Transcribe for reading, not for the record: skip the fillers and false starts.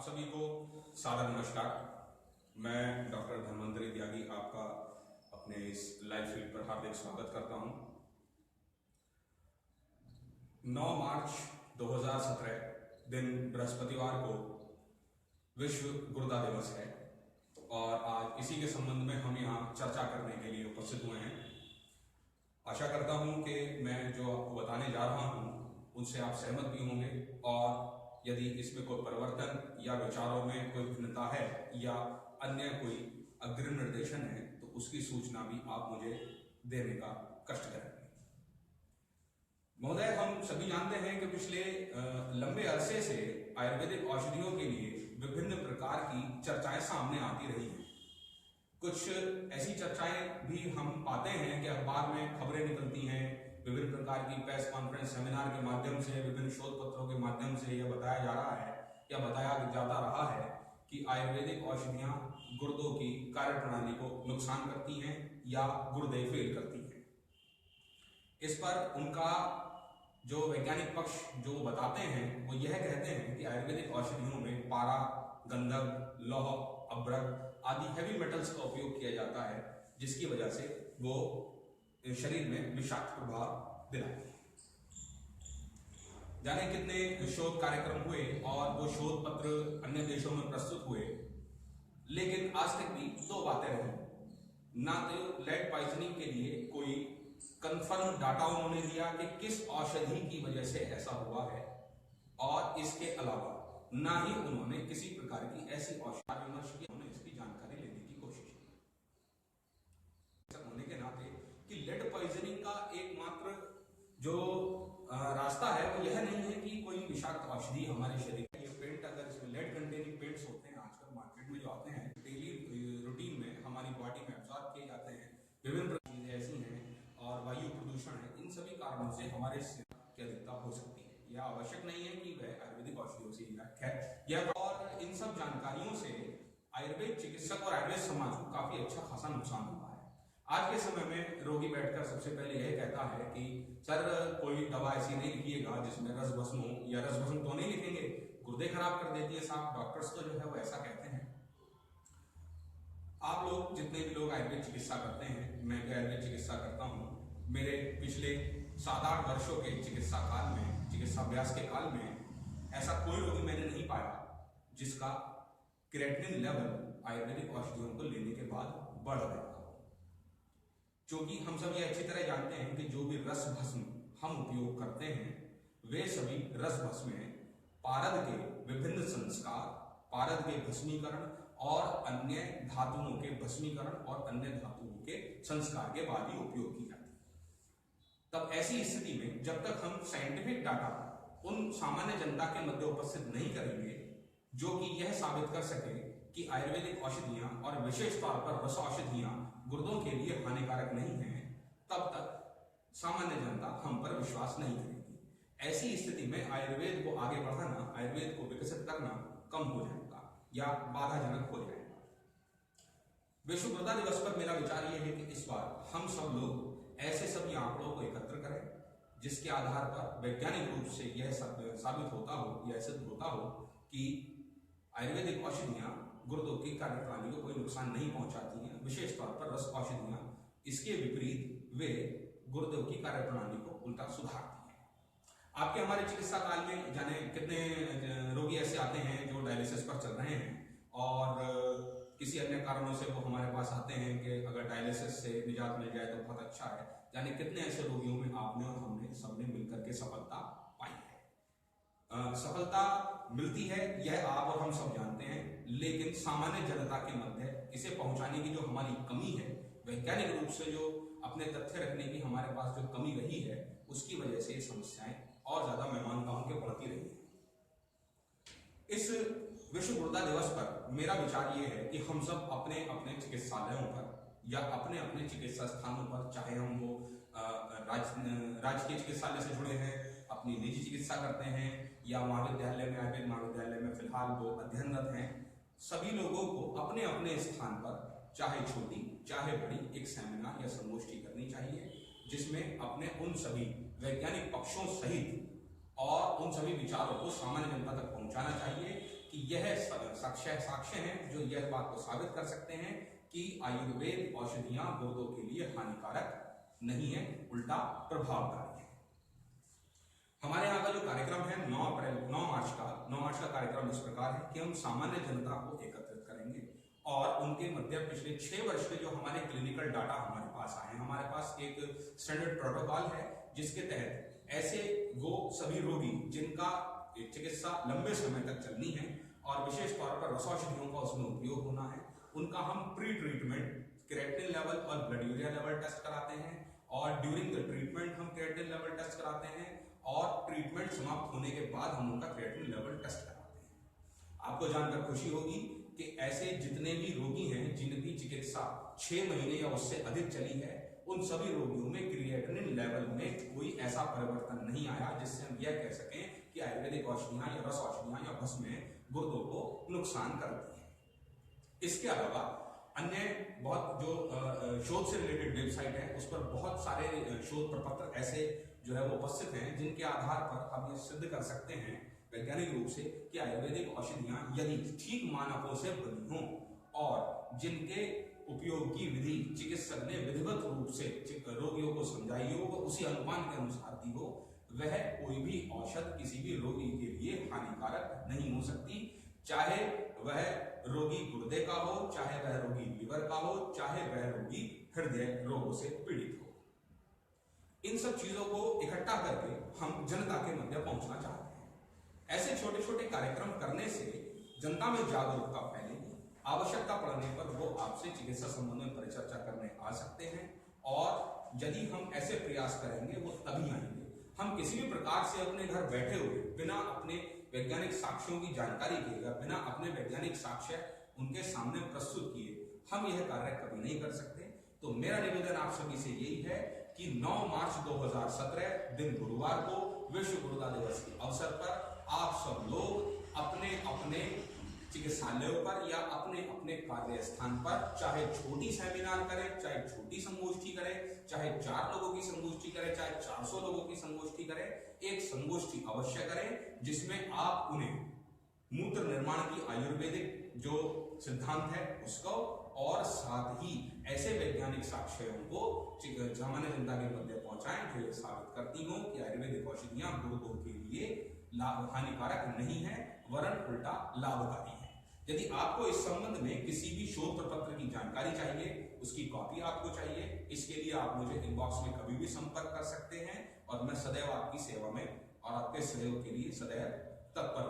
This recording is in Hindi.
आप सभी को सादर नमस्कार। मैं डॉक्टर धन्वंतरी त्यागी आपका अपने इस लाइव फीड पर हार्दिक स्वागत करता हूं। 9 मार्च 2017 दिन बृहस्पतिवार को विश्व गुर्दा दिवस है और आज इसी के संबंध में हम यहाँ चर्चा करने के लिए उपस्थित हुए हैं। आशा करता हूं कि मैं जो आपको बताने जा रहा हूं उनसे आप सहमत भी होंगे और यदि इसमें कोई परिवर्तन या विचारों में कोई भिन्नता है या अन्य कोई अग्रिम निर्देशन है तो उसकी सूचना भी आप मुझे देने का कष्ट करेंगे। महोदय, हम सभी जानते हैं कि पिछले लंबे अरसे से आयुर्वेदिक औषधियों के लिए विभिन्न प्रकार की चर्चाएं सामने आती रही हैं। कुछ ऐसी चर्चाएं भी हम पाते हैं कि अखबार में खबरें निकलती हैं, विभिन्न प्रकार की प्रेस कॉन्फ्रेंस सेमिनार के माध्यम से, विभिन्न शोध पत्रों के माध्यम से यह बताया जा रहा है या बताया जाता रहा है कि आयुर्वेदिक औषधियां गुर्दों की कार्यप्रणाली को नुकसान करती हैं या गुर्दे फेल करती हैं। इस पर उनका जो वैज्ञानिक पक्ष जो बताते हैं वो यह कहते हैं कि आयुर्वेदिक औषधियों में पारा, गंधक, लौह, अभ्रक आदि हैवी मेटल्स का उपयोग किया जाता है, जिसकी वजह से वो शरीर में विषाक्त प्रभाव दिलाते हैं। जाने कितने शोध कार्यक्रम हुए और वो शोध पत्र अन्य देशों में प्रस्तुत हुए, लेकिन आज तक भी दो बातें रही। ना तो लेड पॉइजनिंग के लिए कोई कंफर्म डाटा उन्होंने दिया कि किस औषधि की वजह से ऐसा हुआ है, और इसके अलावा ना ही उन्होंने किसी प्रकार की ऐसी औषधि विमर्श की, उन्होंने इसकी जानकारी लेने की कोशिश की। ऐसा होने के नाते कि लेड पॉइजनिंग का एकमात्र जो रास्ता है वो यह नहीं है कि कोई विषाक्त औषधि हमारे शरीर में, ये पेंट अगर इसमें लेड कंटेनिंग पेंट्स होते हैं आजकल मार्केट में जो आते हैं, डेली रूटीन में हमारी बॉडी में एब्जॉर्ब किए जाते हैं, विभिन्न चीजें ऐसी हैं और वायु प्रदूषण है, इन सभी कारणों से हमारे शरीर की अधिकता हो सकती है। यह आवश्यक नहीं है कि वह आयुर्वेदिक औषधियों से है। और इन सब जानकारियों से आयुर्वेद चिकित्सक और आयुर्वेद समाज को काफी अच्छा खासा नुकसान हुआ है। आज के समय में रोगी बैठकर सबसे पहले यह कहता है कि सर कोई दवा ऐसी नहीं लिखिएगा जिसमें रस भस्म हो, या रस भस्म तो नहीं लिखेंगे, गुर्दे खराब कर देती है साहब, डॉक्टर्स तो जो है वो ऐसा कहते हैं। आप लोग जितने भी लोग आयुर्वेद चिकित्सा करते हैं, मैं भी आयुर्वेद चिकित्सा करता हूँ, मेरे पिछले 7-8 वर्षों के चिकित्सा काल में, चिकित्सा अभ्यास के काल में ऐसा कोई रोगी मैंने नहीं पाया जिसका क्रिएटिनिन लेवल आयुर्वेदिक औषधियों को लेने के बाद बढ़ गया। क्योंकि हम सब ये अच्छी तरह जानते हैं कि जो भी रस भस्म हम उपयोग करते हैं वे सभी रस भस्म में पारद के विभिन्न संस्कार, पारद के भस्मीकरण और अन्य धातुओं के भस्मीकरण और अन्य धातुओं के संस्कार के बाद ही उपयोग की जाती है। तब ऐसी स्थिति में जब तक हम साइंटिफिक डाटा उन सामान्य जनता के मध्य उपस्थित नहीं करेंगे जो कि यह साबित कर सके कि आयुर्वेदिक औषधियां और विशेष तौर पर रस औषधियां गुर्दों के लिए हानिकारक नहीं हैं, तब तक सामान्य जनता हम पर विश्वास नहीं करेगी। ऐसी स्थिति में आयुर्वेद को आगे बढ़ाना, आयुर्वेद को विकसित करना कम हो जाएगा या बाधाजनक हो जाएगा। विश्व गुर्दा दिवस पर मेरा विचार यह है कि इस बार हम सब लोग ऐसे सभी आंकड़ों को एकत्र करें जिसके आधार पर वैज्ञानिक रूप से यह साबित होता हो या सिद्ध होता हो कि आयुर्वेदिक औषधियां गुर्दों की कार्यप्रणाली को कोई नुकसान नहीं पहुंचाती हैं, विशेष तौर पर रस औषधियां इसके विपरीत वे गुर्दों की कार्यप्रणाली को उल्टा सुधारती हैं। आपके हमारे चिकित्सा काल में जाने कितने रोगी ऐसे आते हैं जो डायलिसिस पर चल रहे हैं और किसी अन्य कारणों से वो हमारे पास आते हैं कि अगर डायलिसिस से निजात मिल जाए तो बहुत अच्छा है। यानी कितने ऐसे रोगियों में आपने और हमने सबने मिलकर के सफलता पाई है। सफलता मिलती है यह आप और हम सब जानते हैं, लेकिन सामान्य जनता के मध्य इसे पहुंचाने की जो हमारी कमी है, वैज्ञानिक रूप से जो अपने तथ्य रखने की हमारे पास जो कमी रही है, उसकी वजह से ये समस्याएं और ज्यादा मैं मानता हूं कि बढ़ती रही है। इस विश्व गुर्दा दिवस पर मेरा विचार यह है कि हम सब अपने अपने चिकित्सालयों पर या अपने अपने चिकित्सा स्थानों पर, चाहे हम वो राजकीय चिकित्सालय से जुड़े हैं, अपनी निजी चिकित्सा करते हैं या महाविद्यालय में, आयुर्वेद महाविद्यालय में फिलहाल वो अध्ययनरत हैं, सभी लोगों को अपने अपने स्थान पर चाहे छोटी चाहे बड़ी एक सेमिनार या संगोष्ठी करनी चाहिए, जिसमें अपने उन सभी वैज्ञानिक पक्षों सहित और उन सभी विचारों को सामान्य जनता तक पहुंचाना चाहिए कि यह साक्ष्य हैं जो यह बात को साबित कर सकते हैं कि आयुर्वेद औषधियां गुर्दों के लिए हानिकारक नहीं है, उल्टा प्रभावकारी है। हमारे यहाँ का जो कार्यक्रम है 9 मार्च का कार्यक्रम इस प्रकार है कि हम सामान्य जनता को एकत्रित करेंगे और उनके मध्य पिछले 6 वर्ष के जो हमारे क्लिनिकल डाटा हमारे पास आए हैं, हमारे पास एक स्टैंडर्ड प्रोटोकॉल है जिसके तहत ऐसे वो सभी रोगी जिनका चिकित्सा लंबे समय तक चलनी है और विशेष तौर पर रसौषधियों का उसमें उपयोग होना है, उनका हम प्री ट्रीटमेंट क्रिएटिनिन लेवल और ब्लड यूरिया लेवल टेस्ट कराते हैं और ड्यूरिंग द ट्रीटमेंट हम क्रिएटिनिन लेवल टेस्ट कराते हैं और ट्रीटमेंट समाप्त होने के बाद हम उनका क्रिएटिनिन लेवल टेस्ट कराते हैं। आपको जानकर खुशी होगी कि ऐसे जितने भी रोगी हैं जिनकी चिकित्सा 6 महीने या उससे अधिक चली है, उन सभी रोगियों में क्रिएटिनिन लेवल में कोई ऐसा परिवर्तन नहीं आया जिससे हम यह कह सकें कि आयुर्वेदिक औषधियां या रस औषधियां या भस्में गुर्दों को नुकसान करती है। इसके अलावा अन्य बहुत जो शोध से रिलेटेड वेबसाइट है उस पर बहुत सारे शोध प्रपत्र ऐसे जो है वो उपस्थित हैं जिनके आधार पर हम ये सिद्ध कर सकते हैं वैज्ञानिक रूप से कि आयुर्वेदिक औषधियां यदि ठीक मानकों से बनी हों और जिनके उपयोग की विधि चिकित्सक ने विधिवत रूप से रोगियों को समझाई हो, उसी अनुमान के अनुसार दी हो, वह कोई भी औषध किसी भी रोगी के लिए हानिकारक नहीं हो सकती, चाहे वह रोगी गुर्दे का हो, चाहे वह रोगी लीवर का हो, चाहे वह रोगी हृदय रोगों से पीड़ित हो। इन सब चीजों को इकट्ठा करके हम जनता के मध्य पहुंचना चाहते हैं। ऐसे छोटे छोटे कार्यक्रम करने से जनता में जागरूकता फैलेगी, आवश्यकता पड़ने पर वो आपसे चिकित्सा संबंध में परिचर्चा करने आ सकते हैं और यदि हम ऐसे प्रयास करेंगे वो तभी आएंगे। हम किसी भी प्रकार से अपने घर बैठे हुए बिना अपने वैज्ञानिक साक्ष्यों की जानकारी के या बिना अपने वैज्ञानिक साक्ष्य उनके सामने प्रस्तुत किए हम यह कार्य कभी नहीं कर सकते। तो मेरा निवेदन आप सभी से यही है कि 9 मार्च 2017 दिन गुरुवार को विश्व गुर्दा दिवस के अवसर पर आप सब लोग अपने अपने चिकित्सालयों पर या अपने अपने कार्य स्थान पर चाहे छोटी सेमिनार करें, चाहे छोटी संगोष्ठी करें, चाहे 4 लोगों की संगोष्ठी करें, चाहे 400 लोगों की संगोष्ठी करें, एक संगोष्ठी अवश्य करें जिसमें आप उन्हें मूत्र निर्माण की आयुर्वेदिक जो सिद्धांत है उसको और साथ ही ऐसे वैज्ञानिक साक्ष्यों को सामान्य जनता के मध्य पहुंचाएं जो ये साबित करती हो कि आयुर्वेदिक औषधियां गुर्दों के लिए हानिकारक नहीं है वरन उल्टा लाभकारी है। यदि आपको इस संबंध में किसी भी शोध प्रपत्र की जानकारी चाहिए, उसकी कॉपी आपको चाहिए, इसके लिए आप मुझे इनबॉक्स में कभी भी संपर्क कर सकते हैं और मैं सदैव आपकी सेवा में और आपके सहयोग के लिए सदैव तत्पर